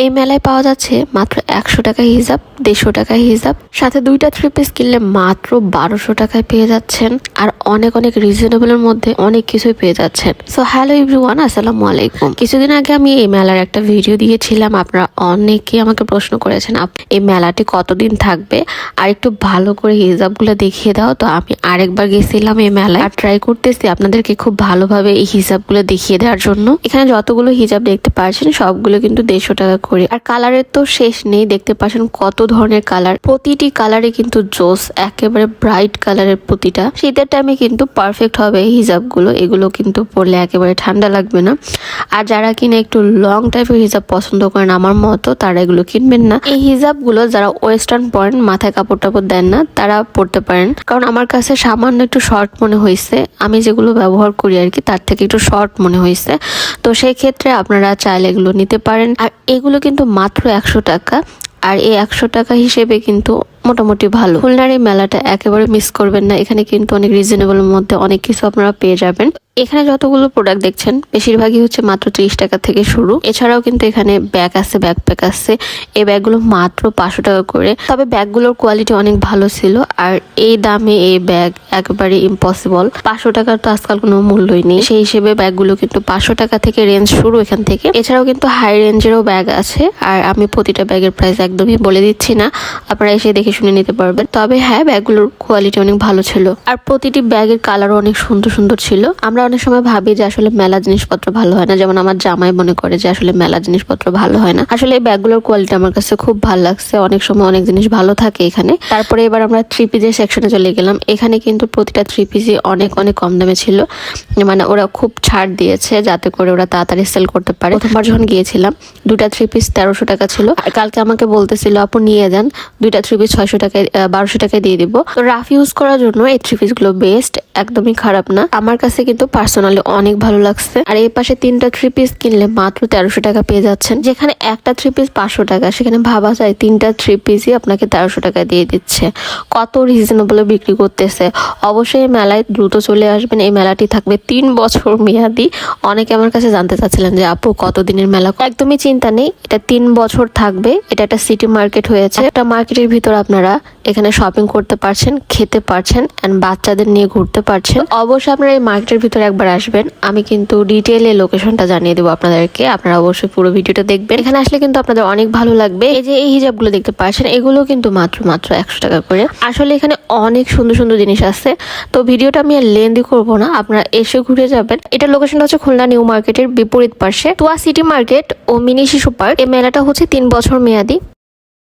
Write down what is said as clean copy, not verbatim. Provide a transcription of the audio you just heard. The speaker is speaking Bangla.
এই মেলায় পাওয়া যাচ্ছে মাত্র 100 টাকায় হিজাব, 150 টাকায় হিজাব, সাথে 2টা 3 পিস কিনলে মাত্র 1200 টাকায় পেয়ে যাচ্ছেন। আর অনেক অনেক রিজনেবলের মধ্যে অনেক কিছুই পেয়ে যাচ্ছেন। সো হ্যালো এভরিওয়ান, আসসালামু আলাইকুম। কিছুদিন আগে আমি এই মেলার একটা ভিডিও দিয়েছিলাম। আপনারা অনেকেই আমাকে প্রশ্ন করেছেন এই মেলাটি কতদিন থাকবে আর একটু ভালো করে হিজাবগুলো দেখিয়ে দাও। তো আমি আরেকবার গেছিলাম এই মেলায় আর ট্রাই করতেছি আপনাদেরকে খুব ভালোভাবে এই হিজাবগুলো দেখিয়ে দেওয়ার জন্য। এখানে যতগুলো হিজাব দেখতে পাচ্ছেন সবগুলো কিন্তু 150 টাকা করে। আর কালারের তো শেষ নেই, দেখতে পাচ্ছেন কত ধরনের কালার, প্রতিটি কালারে কিন্তু জোস, একেবারে ব্রাইট কালারের প্রতিটা। শীতের টাইমে কিন্তু পারফেক্ট হবে এই হিজাবগুলো, এগুলো কিন্তু পরলে একেবারে ঠান্ডা লাগবে না। আর যারা কিনা একটু লং টাইপের হিজাব পছন্দ করেন আমার মতো, তারা এগুলো কিনবেন না। এই হিজাবগুলো যারা ওয়েস্টার্ন পরেন, মাথায় কাপড় টাপড় দেন না, তারা পরতে পারেন। কারণ আমার কাছে সামান্য একটু শর্ট মনে হয়েছে, আমি যেগুলো ব্যবহার করি আর কি তার থেকে একটু শর্ট মনে হয়েছে। তো সেই ক্ষেত্রে আপনারা চাইলে এগুলো নিতে পারেন। আর এগুলো কিন্তু মাত্র 100 টাকা। আর এই 100 টাকা হিসেবে কিন্তু মোটামুটি ভালো। খুলনার এই মেলাটা একেবারে মিস করবেন না। এখানে কিন্তু অনেক রিজনেবলের মধ্যে অনেক কিছু আপনারা পেয়ে যাবেন। এখানে যতগুলো প্রোডাক্ট দেখছেন বেশিরভাগই হচ্ছে মাত্র 30 টাকা থেকে শুরু। এছাড়াও কিন্তু এখানে ব্যাগ আছে, ব্যাকপ্যাক আছে। এই ব্যাগগুলো মাত্র 500 টাকা করে। তবে ব্যাগগুলোর কোয়ালিটি অনেক ভালো ছিল। আর এই দামে এই ব্যাগ একেবারে ইম্পসিবল। 500 টাকার তো আজকাল কোনো মূল্যই নেই। সেই হিসেবে ব্যাগগুলো কিন্তু 500 টাকা থেকে রেঞ্জ শুরু এখান থেকে। এছাড়াও কিন্তু হাই রেঞ্জেরও ব্যাগ আছে। আর আমি প্রতিটা ব্যাগের প্রাইস একদমই বলে দিচ্ছি না, আপনারা এসে দেখে শুনে নিতে পারবেন। তবে হ্যাঁ, ব্যাগগুলোর কোয়ালিটি অনেক ভালো ছিল। আর প্রতিটি ব্যাগের কালারও অনেক সুন্দর সুন্দর ছিল। আমরা অনেক সময় ভাবি যে আসলে মেলা জিনিসপত্র ভালো হয় না, যেমন আমার জামাই মনে করে যে আসলে মেলা জিনিসপত্র ভালো হয় না। আসলে এই ব্যাগগুলোর কোয়ালিটি আমার কাছে খুব ভালো লাগছে। অনেক সময় অনেক জিনিস ভালো থাকে এখানে। তারপরে এবার আমরা 3 পিসের সেকশনে চলে গেলাম। এখানে কিন্তু প্রতিটা 3 পিসই অনেক অনেক কম দামে ছিল। মানে ওরা খুব ছাড় দিয়েছে যাতে করে ওরা তাড়াতাড়ি সেল করতে পারে। প্রথমবার যখন গিয়েছিলাম 2টা 3 পিস 1300 টাকা ছিল। আর কালকে আমাকে বলতেছিল আপু নিয়ে যান, 2টা 3 পিস 600 টাকায় 1200 টাকায় দিয়ে দিব। তো রাফ ইউজ করার জন্য এই 3 পিস গুলো বেস্ট, একদমই খারাপ না। আমার কাছে কিন্তু পার্সোনালি অনেক ভালো লাগছে। আর এই পাশে 3টা 3 পিস কিনলে মাত্র 1300 টাকা পেয়ে যাচ্ছেন। যেখানে একটা 3 পিস 500 টাকা, সেখানে ভাবা যায় 3টা 3 পিসই আপনাকে 1300 টাকা দিয়ে দিচ্ছে। কত রিজনেবল বিক্রি করতেছে। অবশ্যই এই মেলায় দ্রুত চলে আসবেন। এই মেলাটি থাকবে 3 বছর মেয়াদি। অনেকে আমার কাছে জানতে চাচ্ছিলেন যে আপু কতদিনের মেলা। একদমই চিন্তা নেই, এটা 3 বছর থাকবে। এটা একটা সিটি মার্কেট হয়েছে। একটা মার্কেটের ভিতর আপনারা এখানে শপিং করতে পারছেন, খেতে পারছেন এন্ড বাচ্চাদের নিয়ে ঘুরতে পারছেন। অবশ্যই আপনারা এই মার্কেটের ভিতরে একবার আসবেন। আমি কিন্তু ডিটেইলে লোকেশনটা জানিয়ে দেবো আপনাদেরকে, আপনারা অবশ্যই পুরো ভিডিওটা দেখবেন। এখানে আসলে কিন্তু আপনাদের অনেক ভালো লাগবে। এই যে এই হিজাবগুলো দেখতে পাচ্ছেন, এগুলো কিন্তু মাত্র 100 টাকা করে। আসলে এখানে অনেক সুন্দর সুন্দর জিনিস আছে। তো ভিডিওটা আমি আর লেন্দি করবো না, আপনারা এসে ঘুরে যাবেন। এটা লোকেশনটা হচ্ছে খুলনা নিউ মার্কেটের বিপরীত পাশে তোয়া সিটি মার্কেট ও মিনি শিশু পার্ক। এই মেলাটা হচ্ছে 3 বছর মেয়াদি।